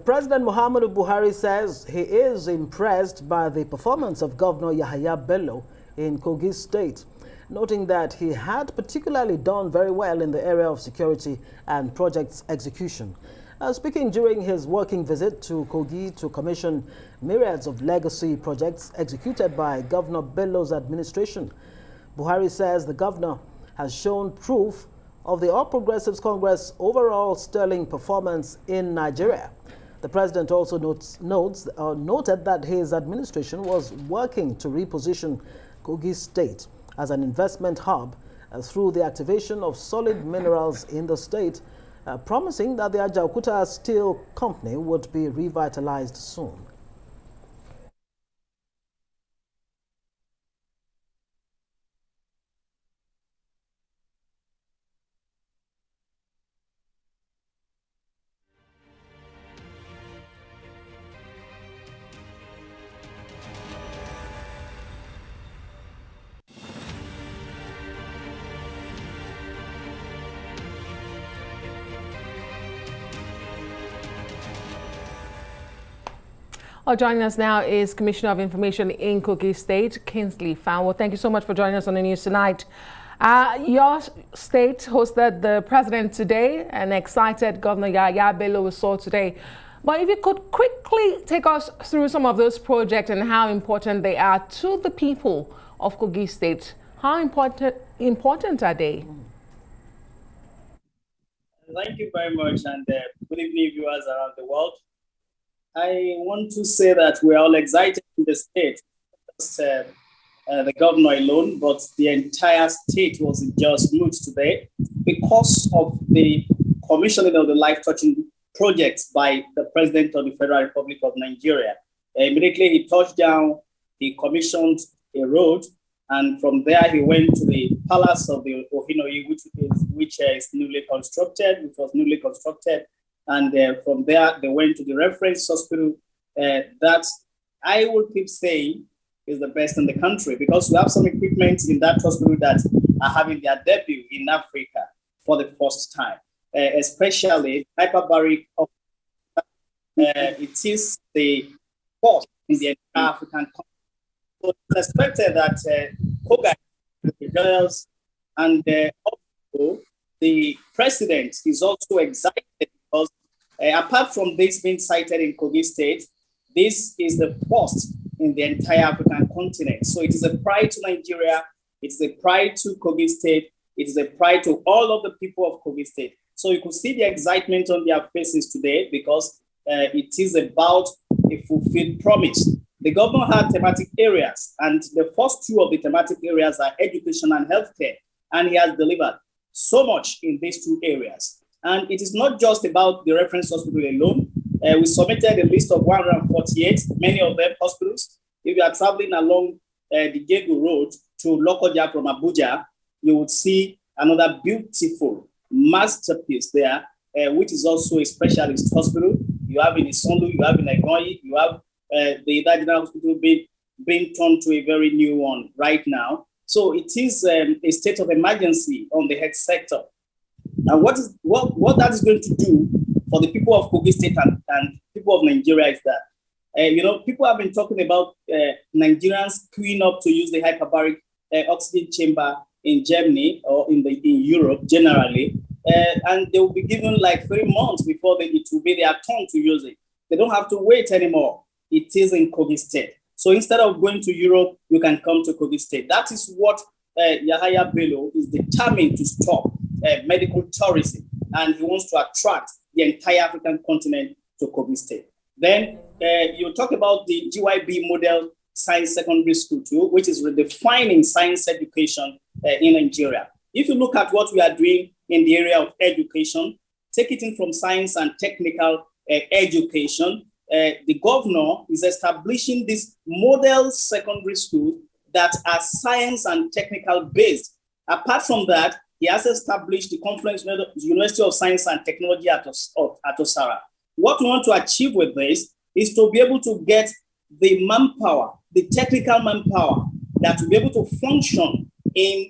President Muhammadu Buhari says he is impressed by the performance of Governor Yahaya Bello in Kogi State, noting that he had particularly done very well in the area of security and projects execution. Speaking during his working visit to Kogi to commission myriads of legacy projects executed by Governor Bello's administration, Buhari says the governor has shown proof of the All Progressives Congress' overall sterling performance in Nigeria. The president also noted that his administration was working to reposition Kogi State as an investment hub through the activation of solid minerals in the state, promising that the Ajaokuta Steel Company would be revitalized soon. Joining us now is Commissioner of Information in Kogi State, Kingsley Fanwo. Thank you so much for joining us on the news tonight. Your state hosted the president today, and excited Governor Yahaya Bello we saw today. But if you could quickly take us through some of those projects and how important they are to the people of Kogi State. How important are they? Thank you very much, and good evening, viewers around the world. I want to say that we're all excited in the state, not just the governor alone, but the entire state was in just mood today because of the commissioning of the life-touching projects by the President of the Federal Republic of Nigeria. Immediately he touched down, he commissioned a road, and from there he went to the Palace of the Ohinoyi, which was newly constructed. And from there, they went to the reference hospital that I will keep saying is the best in the country, because we have some equipment in that hospital that are having their debut in Africa for the first time, especially hyperbaric. It is the first in the entire African continent. So it's expected that Koga, the girls, and also the president is also excited because apart from this being cited in Kogi State, this is the first in the entire African continent. So it is a pride to Nigeria, it's a pride to Kogi State, it is a pride to all of the people of Kogi State. So you could see the excitement on their faces today because it is about a fulfilled promise. The governor had thematic areas, and the first two of the thematic areas are education and healthcare, and he has delivered so much in these two areas. And it is not just about the reference hospital alone. We submitted a list of 148, many of them hospitals. If you are traveling along the Gegu Road to Lokoja from Abuja, you would see another beautiful masterpiece there, which is also a specialist hospital. You have in Isondu, you have in Egoyi, you have the Idajina Hospital being turned to a very new one right now. So it is a state of emergency on the health sector. And what that is going to do for the people of Kogi State and people of Nigeria is that, people have been talking about Nigerians queuing up to use the hyperbaric oxygen chamber in Germany or in Europe generally, and they will be given like 3 months before it will be their turn to use it. They don't have to wait anymore. It is in Kogi State. So instead of going to Europe, you can come to Kogi State. That is what Yahaya Bello is determined to stop. Medical tourism, and he wants to attract the entire African continent to Kogi State. Then you talk about the GYB model science secondary school too, which is redefining science education in Nigeria. If you look at what we are doing in the area of education, take it in from science and technical education, the governor is establishing this model secondary school that are science and technical based. Apart from that, he has established the Confluence University of Science and Technology at Osara. What we want to achieve with this is to be able to get the manpower, the technical manpower that will be able to function in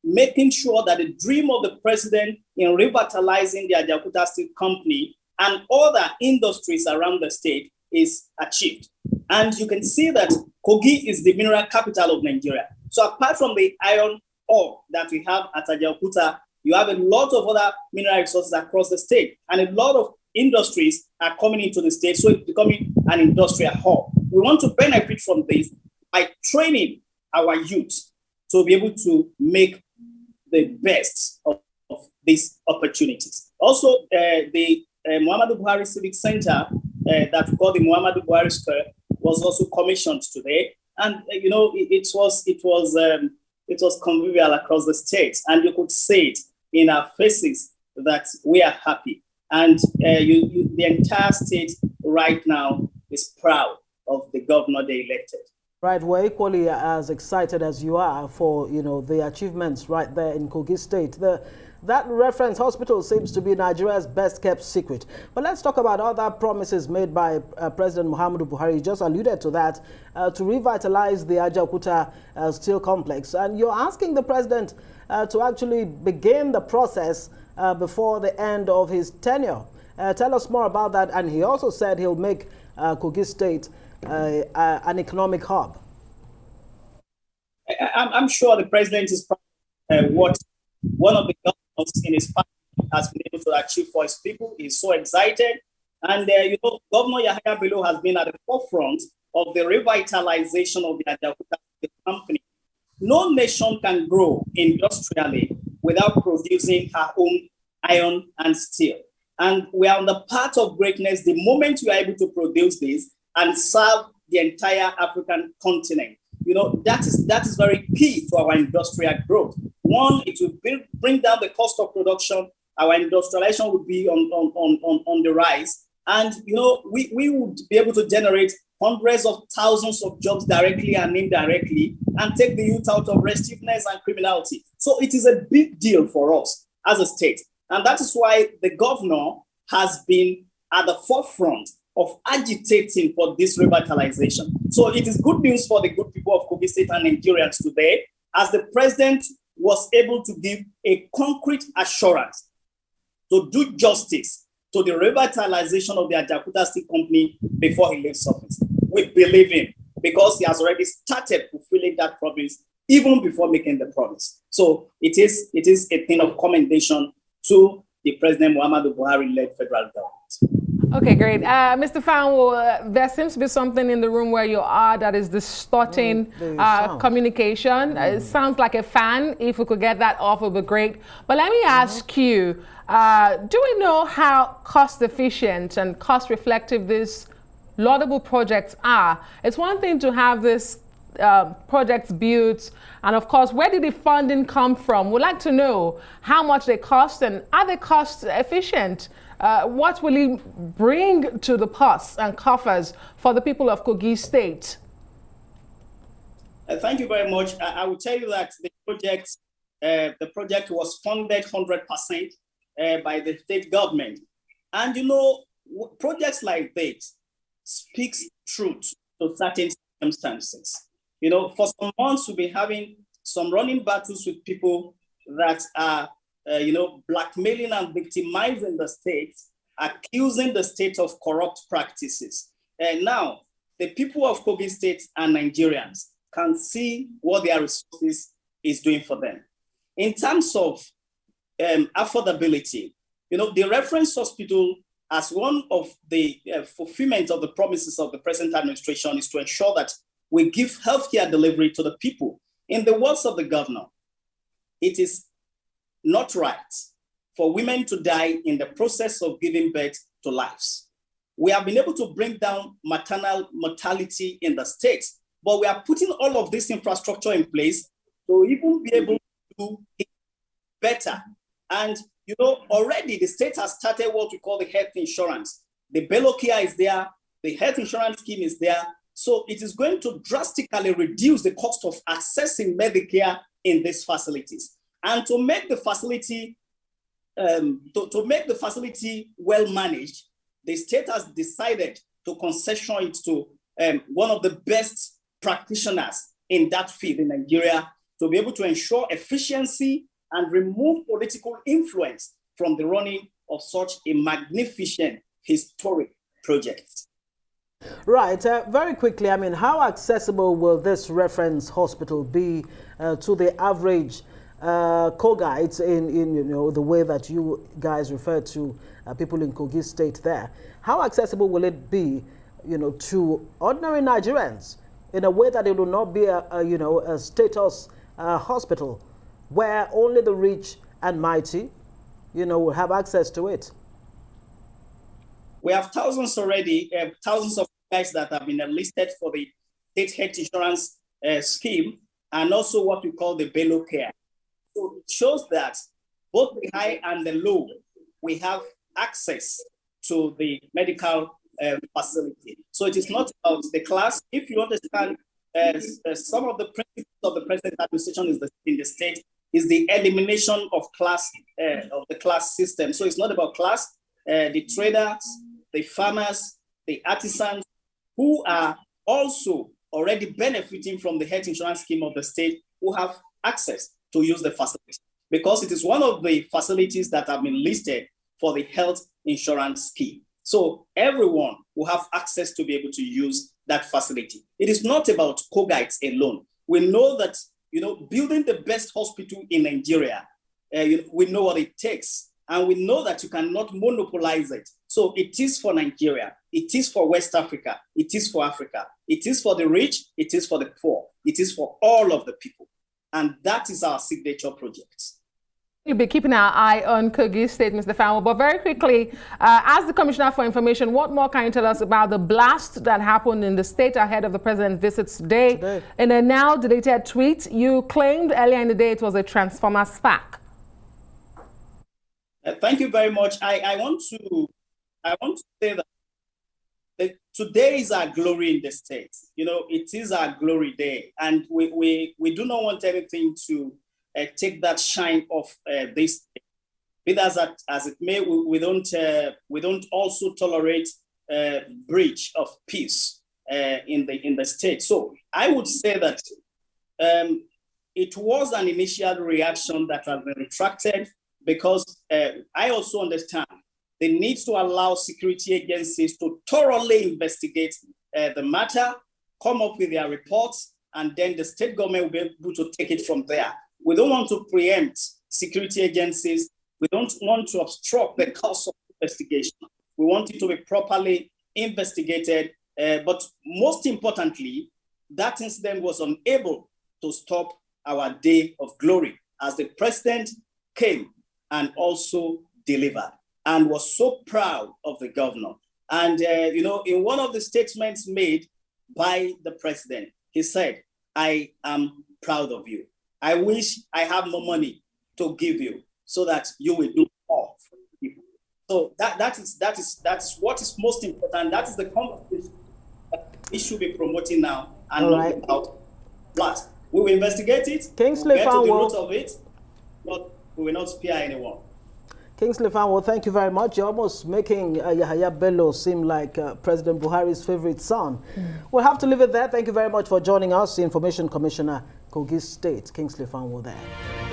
making sure that the dream of the president in revitalizing the Ajaokuta Steel Company and other industries around the state is achieved. And you can see that Kogi is the mineral capital of Nigeria. So apart from the iron ore that we have at Ajaokuta, you have a lot of other mineral resources across the state, and a lot of industries are coming into the state, so it's becoming an industrial hub. We want to benefit from this by training our youth to be able to make the best of these opportunities. Also, the Muhammadu Buhari Civic Center that we call the Muhammadu Buhari Square was also commissioned today, and it was convivial across the state, and you could see it in our faces that we are happy, and the entire state right now is proud of the governor they elected. Right, we're equally as excited as you are for the achievements right there in Kogi State. That reference hospital seems to be Nigeria's best kept secret. But let's talk about other promises made by President Muhammadu Buhari. You just alluded to that, to revitalize the Ajaokuta steel complex. And you're asking the president to actually begin the process before the end of his tenure. Tell us more about that. And he also said he'll make Kogi State an economic hub. I'm sure the president is what one of the governors in his party has been able to achieve for his people. He's so excited. And, Governor Yahaya Bello has been at the forefront of the revitalization of the Ajaokuta company. No nation can grow industrially without producing her own iron and steel. And we are on the path of greatness the moment we are able to produce this and serve the entire African continent. That is very key to our industrial growth. One, it will bring down the cost of production. Our industrialization would be on the rise. And, we would be able to generate hundreds of thousands of jobs directly and indirectly and take the youth out of restiveness and criminality. So it is a big deal for us as a state. And that is why the governor has been at the forefront of agitating for this revitalization. So it is good news for the good people of Kogi State and Nigerians today, as the president was able to give a concrete assurance to do justice to the revitalization of the Ajaokuta Steel Company before he leaves office. We believe him because he has already started fulfilling that promise even before making the promise. So it is a thing of commendation to the President Muhammadu Buhari-led federal government. Okay, great. Mr. Fanwo, there seems to be something in the room where you are that is distorting communication. It sounds like a fan. If we could get that off, it would be great. But let me ask you, do we know how cost efficient and cost reflective these laudable projects are? It's one thing to have this projects built, and of course, where did the funding come from? We'd like to know how much they cost, and are they cost efficient? What will it bring to the purse and coffers for the people of Kogi State? Thank you very much. I will tell you that the project was funded 100% by the state government. And projects like this speaks truth to certain circumstances. For some months, we'll be having some running battles with people that are blackmailing and victimizing the state, accusing the state of corrupt practices. And now, the people of Kogi State and Nigerians can see what their resources is doing for them. In terms of affordability, the reference hospital, as one of the fulfillment of the promises of the present administration, is to ensure that we give healthcare delivery to the people. In the words of the governor, it is not right for women to die in the process of giving birth to lives. We have been able to bring down maternal mortality in the states, but we are putting all of this infrastructure in place to even be able to do it better. And already the state has started what we call the health insurance. The Bello is there, the health insurance scheme is there. So it is going to drastically reduce the cost of accessing Medicare in these facilities. And to make the facility well managed, the state has decided to concession it to one of the best practitioners in that field in Nigeria, to be able to ensure efficiency and remove political influence from the running of such a magnificent historic project. Right. Very quickly, I mean, how accessible will this reference hospital be to the average Kogites in the way that you guys refer to people in Kogi State there? How accessible will it be, to ordinary Nigerians in a way that it will not be a status hospital where only the rich and mighty, will have access to it? We have thousands already, thousands of guys that have been enlisted for the state health insurance scheme, and also what we call the Bello care. So it shows that both the high and the low, we have access to the medical facility. So it is not about the class. If you understand, some of the principles of the present administration in the state is the elimination of the class system. So it's not about class. The traders, the farmers, the artisans, who are also already benefiting from the health insurance scheme of the state, who have access to use the facility, because it is one of the facilities that have been listed for the health insurance scheme. So everyone will have access to be able to use that facility. It is not about Kogites alone. We know that, building the best hospital in Nigeria, we know what it takes. And we know that you cannot monopolize it. So it is for Nigeria. It is for West Africa. It is for Africa. It is for the rich. It is for the poor. It is for all of the people. And that is our signature project. You'll be keeping our eye on Kogi State, Mr. Fanwo. But very quickly, as the Commissioner for Information, what more can you tell us about the blast that happened in the state ahead of the president's visit today? In a now deleted tweet, you claimed earlier in the day it was a transformer spark. Thank you very much. I want to say that today is our glory in the state. It is our glory day, and we do not want anything to take that shine off this. Be that as it may, we don't also tolerate breach of peace in the state. So I would say that it was an initial reaction that has been retracted, because I also understand the need to allow security agencies to thoroughly investigate the matter, come up with their reports, and then the state government will be able to take it from there. We don't want to preempt security agencies. We don't want to obstruct the course of investigation. We want it to be properly investigated. But most importantly, that incident was unable to stop our day of glory, as the president came and also delivered, and was so proud of the governor. And, in one of the statements made by the president, he said, "I am proud of you. I wish I have more money to give you so that you will do more for people." So that's what is most important. That is the conversation that we should be promoting now, and not about blast. We will investigate it. Kingsley, get to the root of it, but we will not spare anyone. Kingsley Fanwo, thank you very much. You're almost making Yahaya Bello seem like President Buhari's favorite son. We'll have to leave it there. Thank you very much for joining us. Information Commissioner, Kogi State, Kingsley Fanwo there.